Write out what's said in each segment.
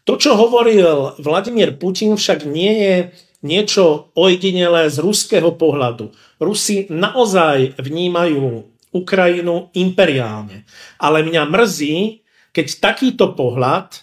To, čo hovoril Vladimír Putin, však nie je niečo ojedinelé z ruského pohľadu. Rusi naozaj vnímajú Ukrajinu imperiálne. Ale mňa mrzí, keď takýto pohľad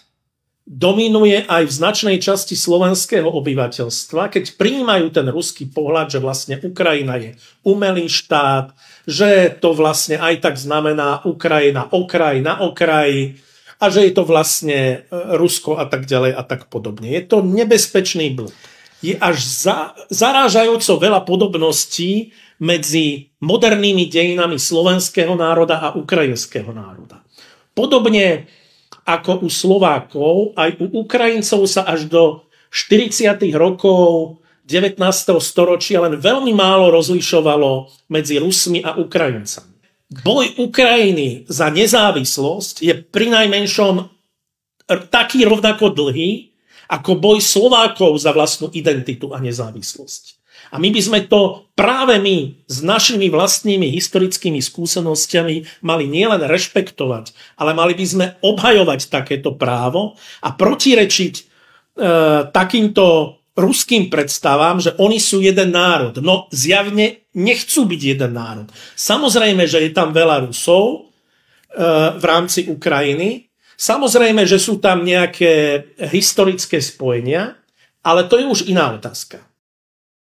dominuje aj v značnej časti slovenského obyvateľstva, keď prijímajú ten ruský pohľad, že vlastne Ukrajina je umelý štát, že to vlastne aj tak znamená Ukrajina okraj na okraji a že je to vlastne Rusko a tak ďalej a tak podobne. Je to nebezpečný blud. Je až zarážajúco veľa podobností medzi modernými dejinami slovenského národa a ukrajinského národa. Podobne ako u Slovákov, aj u Ukrajincov sa až do 40. rokov 19. storočia len veľmi málo rozlišovalo medzi Rusmi a Ukrajincami. Boj Ukrajiny za nezávislosť je prinajmenšom taký rovnako dlhý, ako boj Slovákov za vlastnú identitu a nezávislosť. A my by sme to práve my s našimi vlastnými historickými skúsenosťami mali nielen rešpektovať, ale mali by sme obhajovať takéto právo a protirečiť takýmto ruským predstavám, že oni sú jeden národ. No zjavne nechcú byť jeden národ. Samozrejme, že je tam veľa Rusov v rámci Ukrajiny. Samozrejme, že sú tam nejaké historické spojenia, ale to je už iná otázka.